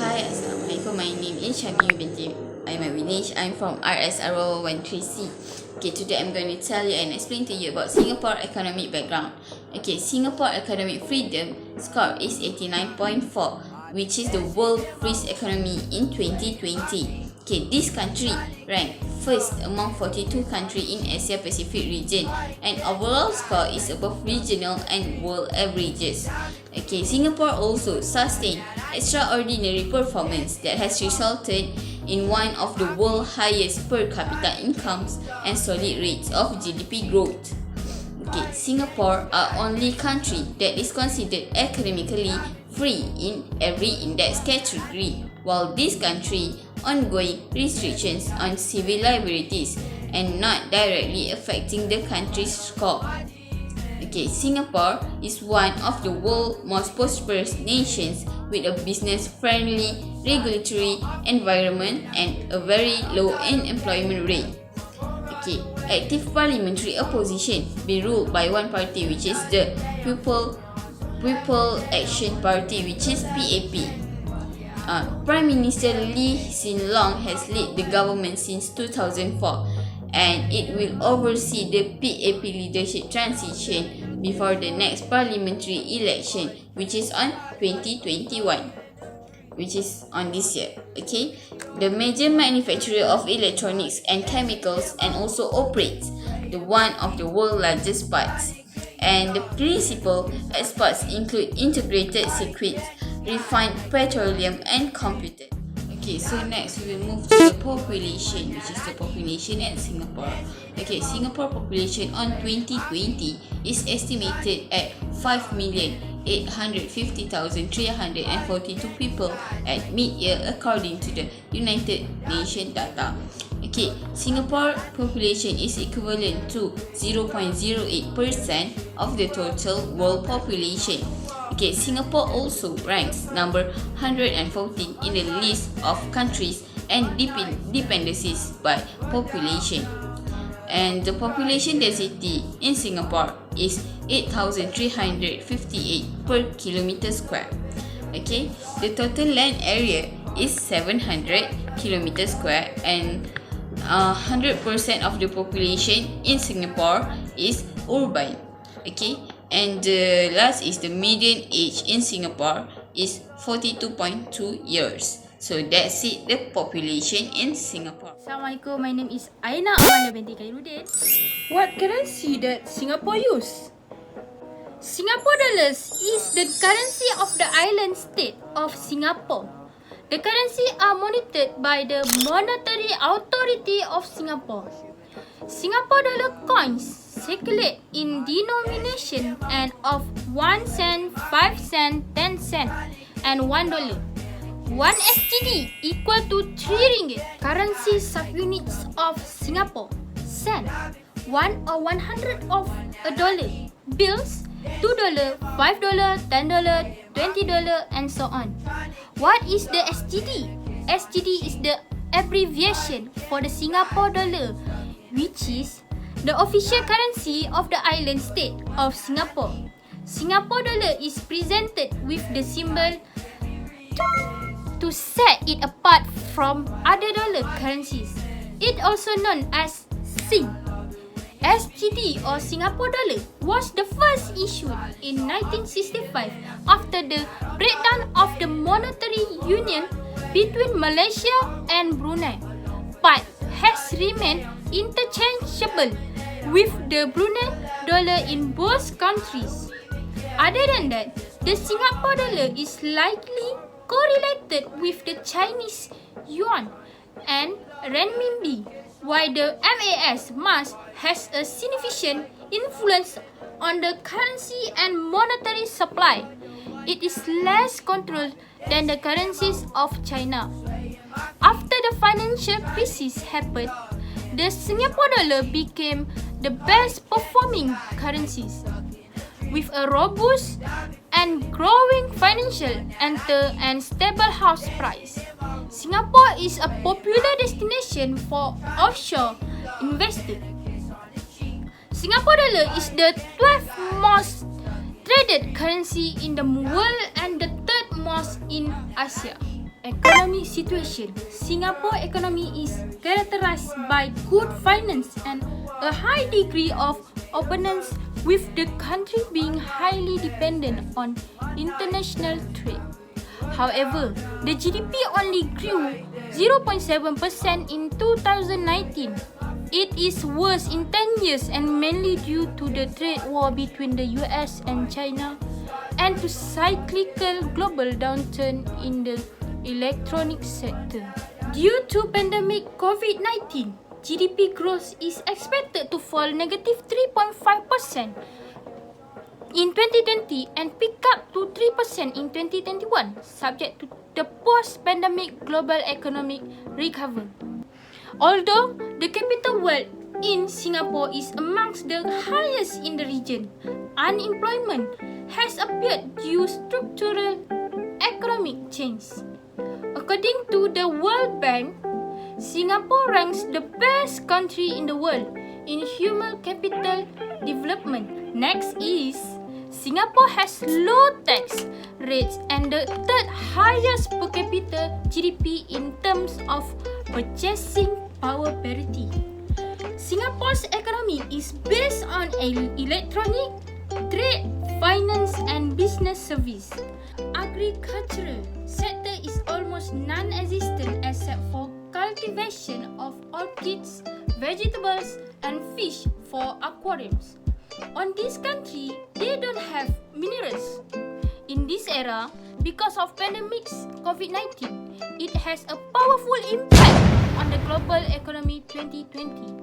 Hi, Assalamualaikum. My name is Syamil binti Aiman Winish. I'm from RSRO13C. Okay, today I'm going to tell you and explain to you about Singapore economic background. Okay, Singapore economic freedom score is 89.4, which is the world freest economy in 2020. Okay, this country ranked first among 42 countries in Asia Pacific region, and overall score is above regional and world averages. Okay, Singapore also sustained extraordinary performance that has resulted in one of the world's highest per capita incomes and solid rates of GDP growth. Okay, Singapore are only country that is considered academically free in every index category, while this country ongoing restrictions on civil liberties and not directly affecting the country's score. Okay, Singapore is one of the world's most prosperous nations with a business-friendly regulatory environment and a very low unemployment rate. Okay, active parliamentary opposition be ruled by one party, which is the People Action Party, which is PAP. Prime Minister Lee Hsien Loong has led the government since 2004, and it will oversee the PAP leadership transition before the next parliamentary election, which is on 2021, which is on this year. Okay, the major manufacturer of electronics and chemicals and also operates the one of the world's largest parts, and the principal exports include integrated circuits, refined petroleum and computer. Okay, so next we will move to the population, which is the population at Singapore. Okay, Singapore population on 2020 is estimated at 5,850,342 people at mid-year according to the United Nations data. Okay, Singapore population is equivalent to 0.08% of the total world population. Okay, Singapore also ranks number 114 in the list of countries and dependencies by population. And the population density in Singapore is 8,358 per kilometer square. Okay, the total land area is 700 kilometer square, and 100% of the population in Singapore is urban. Okay, and the last is the median age in Singapore is 42.2 years. So that's it, the population in Singapore. Assalamualaikum, my name is Aina Amanda binti Khairuddin. What currency that Singapore use? Singapore dollars is the currency of the island state of Singapore. The currency are monitored by the Monetary Authority of Singapore. Singapore dollar coins circulate in denomination and of 1 cent, 5 cent, 10 cent and $1. 1 SGD equal to 3 ringgit. Currency subunits of Singapore: cent, 1 or 100 of a dollar, bills, $2, $5, $10, $20 and so on. What is the SGD? SGD is the abbreviation for the Singapore dollar, which is the official currency of the island state of Singapore. Singapore dollar is presented with the symbol to set it apart from other dollar currencies. It also known as SING. SGD or Singapore dollar was the first issued in 1965 after the breakdown of the monetary union between Malaysia and Brunei, but has remained interchangeable with the Brunei dollar in both countries. Other than that, the Singapore dollar is likely correlated with the Chinese yuan and renminbi, while the MAS has a significant influence on the currency and monetary supply. It is less controlled than the currencies of China. After the financial crisis happened, the Singapore dollar became the best performing currencies. With a robust and growing financial and stable house price, Singapore is a popular destination for offshore investors. Singapore dollar is the 12th most traded currency in the world and the third most in Asia. economic situation. Singapore economy is characterized by good finance and a high degree of openness, with the country being highly dependent on international trade. However, the GDP only grew 0.7% in 2019. It is worse in 10 years and mainly due to the trade war between the US and China and to cyclical global downturn in the electronic sector. Due to pandemic COVID-19, GDP growth is expected to fall negative 3.5% in 2020 and pick up to 3% in 2021, subject to the post-pandemic global economic recovery. Although the capital wealth in Singapore is amongst the highest in the region, unemployment has appeared due to structural economic change. According to the World Bank, Singapore ranks the best country in the world in human capital development. Next is Singapore has low tax rates and the third highest per capita GDP in terms of purchasing power parity. Singapore's economy is based on electronic, trade, finance and business service. Agricultural sector is almost non-existent except for cultivation of orchids, vegetables and fish for aquariums. On this country, they don't have minerals. In this era, because of pandemics COVID-19, it has a powerful impact on the global economy 2020.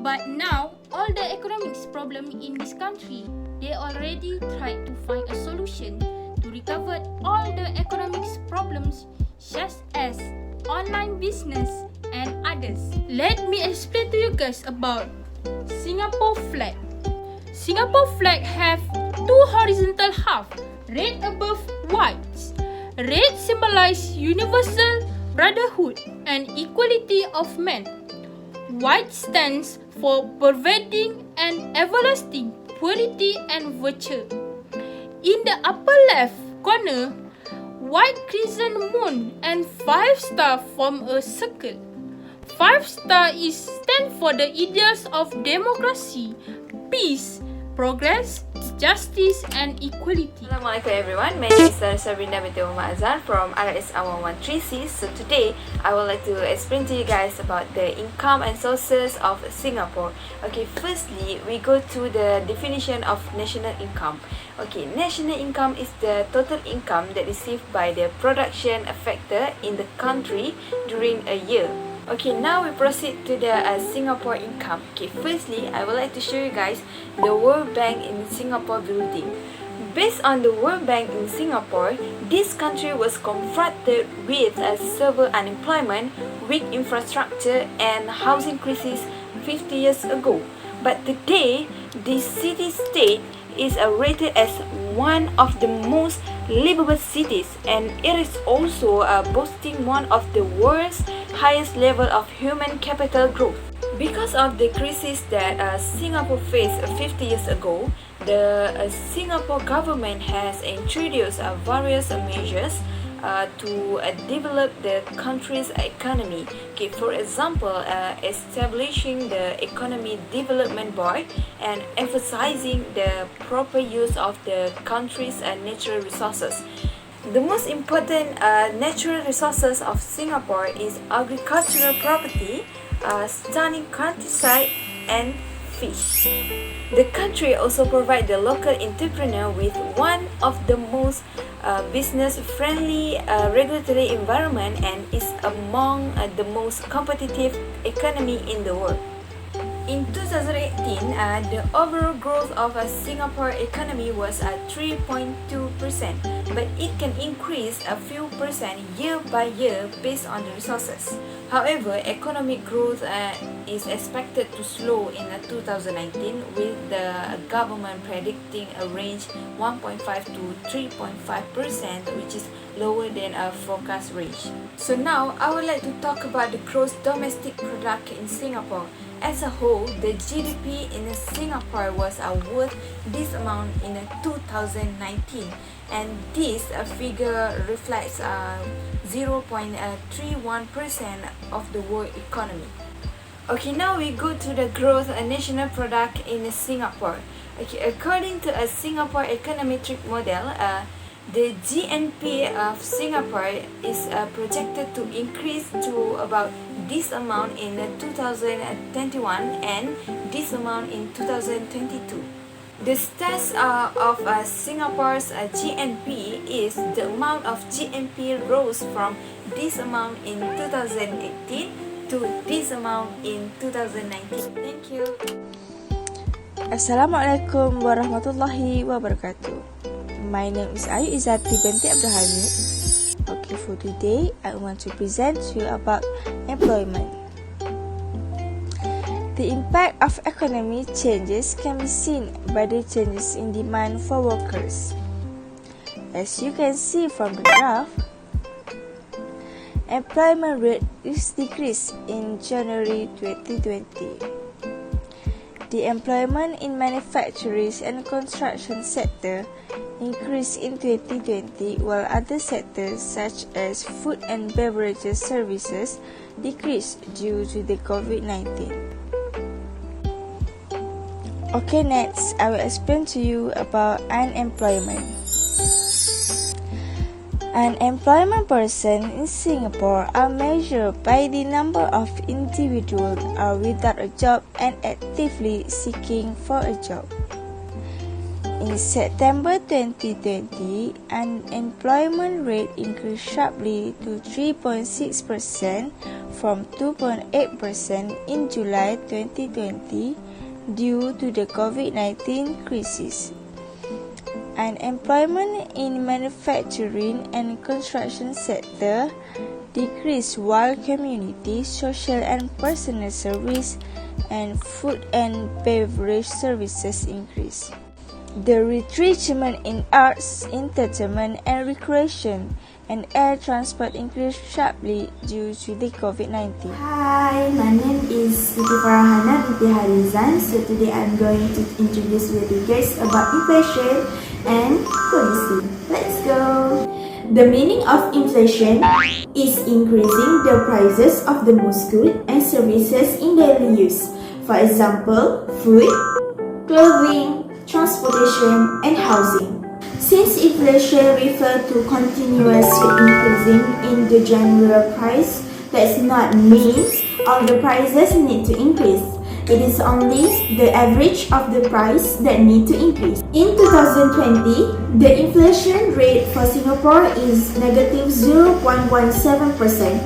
But now, all the economics problem in this country, they already tried to find a solution to recover all the economics problems such as online business and others. Let me explain to you guys about Singapore flag. Singapore flag have two horizontal half, red above white. Red symbolize universal brotherhood and equality of men. White stands for pervading and everlasting purity and virtue. In the upper left corner, white crescent moon and 5 star form a circle. 5 star is stand for the ideals of democracy, peace, progress, justice and equality. Assalamualaikum everyone, my name is Sabrina binti Muhammad Azhar from RS 120-SINGAPORE. So today, I would like to explain to you guys about the income and sources of Singapore. Okay, firstly, we go to the definition of national income. Okay, national income is the total income that is received by the production factor in the country during a year. Okay, now we proceed to the Singapore income. Okay, firstly, I would like to show you guys the World Bank in Singapore building. Based on the World Bank in Singapore, this country was confronted with a severe unemployment, weak infrastructure and housing crisis 50 years ago. But today, this city-state is rated as one of the most livable cities, and it is also boasting one of the world's highest level of human capital growth. Because of the crisis that Singapore faced 50 years ago, the Singapore government has introduced various measures to develop the country's economy. Okay, for example, establishing the Economy Development Board and emphasizing the proper use of the country's natural resources. The most important natural resources of Singapore is agricultural property, stunning countryside, and fish. The country also provides the local entrepreneur with one of the most business-friendly regulatory environment and is among the most competitive economy in the world. In 2018, the overall growth of a Singapore economy was at 3.2%, but it can increase a few percent year by year based on the resources. However, economic growth is expected to slow in 2019, with the government predicting a range 1.5 to 3.5%, which is lower than a forecast range. So now, I would like to talk about the gross domestic product in Singapore. As a whole, the GDP in Singapore was worth this amount in 2019. and this figure reflects 0.31% of the world economy. Okay, now we go to the growth national product in Singapore. Okay, according to a Singapore econometric model, the GNP of Singapore is projected to increase to about this amount in 2021 and this amount in 2022. The stats of Singapore's GNP is the amount of GNP rose from this amount in 2018 to this amount in 2019. Thank you. Assalamualaikum warahmatullahi wabarakatuh. My name is Ayu Izzati binti Abdul Hamid. Okay, for today I want to present to you about employment. The impact of economic changes can be seen by the changes in demand for workers. As you can see from the graph, employment rate is decreased in January 2020. The employment in manufacturing and construction sector increased in 2020, while other sectors such as food and beverages services decreased due to the COVID-19. Okay, next I will explain to you about unemployment. Unemployment persons in Singapore are measured by the number of individuals are without a job and actively seeking for a job. In September 2020, unemployment rate increased sharply to 3.6% from 2.8% in July 2020 due to the COVID-19 crisis. Unemployment in manufacturing and construction sector decreased while community, social and personal service and food and beverage services increased. The retrenchment in arts, entertainment and recreation and air transport increased sharply due to the COVID-19. Hi, my name is Siti Farahana binti Harizan. So today I'm going to introduce you guys about inflation and policy. Let's go. The meaning of inflation is increasing the prices of the most goods and services in daily use. For example, food, clothing, transportation, and housing. Since inflation refers to continuously increasing in the general price, does not mean all the prices need to increase. It is only the average of the price that need to increase. In 2020, the inflation rate for Singapore is negative 0.17%.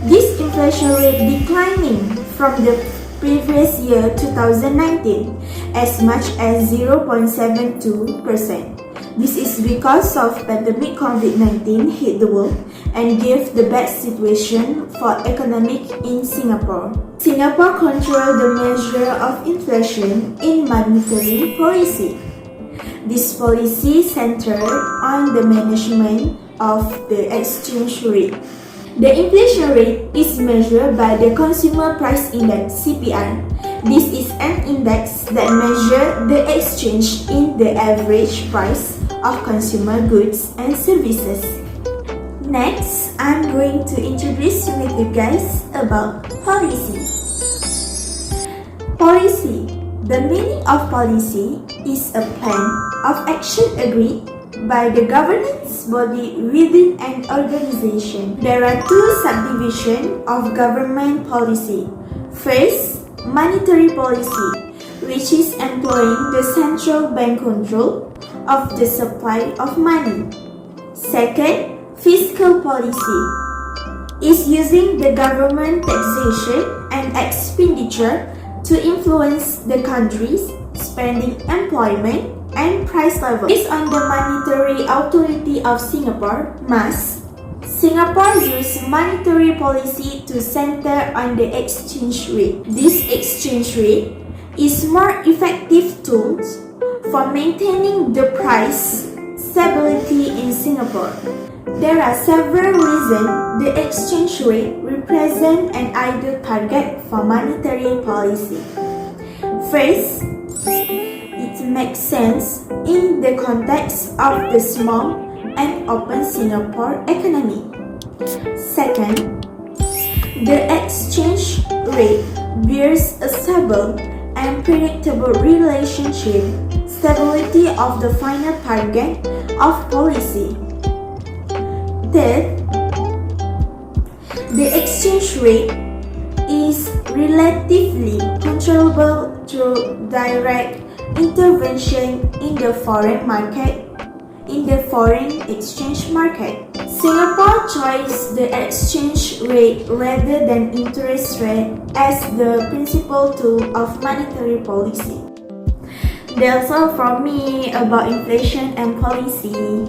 This inflation rate declining from the previous year 2019 as much as 0.72%. This is because of pandemic COVID-19 hit the world and gave the bad situation for economic in Singapore. Singapore controls the measure of inflation in monetary policy. This policy centered on the management of the exchange rate. The inflation rate is measured by the Consumer Price Index (CPI). This is an index that measures the exchange in the average price of consumer goods and services. Next, I'm going to introduce with you guys about policy. Policy. The meaning of policy is a plan of action agreed by the governance body within an organization. There are two subdivisions of government policy. First, monetary policy, which is employing the central bank control of the supply of money. Second, fiscal policy is using the government taxation and expenditure to influence the country's spending, employment, and price level. Based on the Monetary Authority of Singapore, MAS, Singapore uses monetary policy to center on the exchange rate. This exchange rate is more effective tool for maintaining the price stability in Singapore. There are several reasons the exchange rate represents an ideal target for monetary policy. First, it makes sense in the context of the small and open Singapore economy. Second, the exchange rate bears a stable and predictable relationship, stability of the final target of policy. Third, the exchange rate is relatively controllable through direct intervention in the foreign exchange market. Singapore chose the exchange rate rather than interest rate as the principal tool of monetary policy. That's all from me about inflation and policy.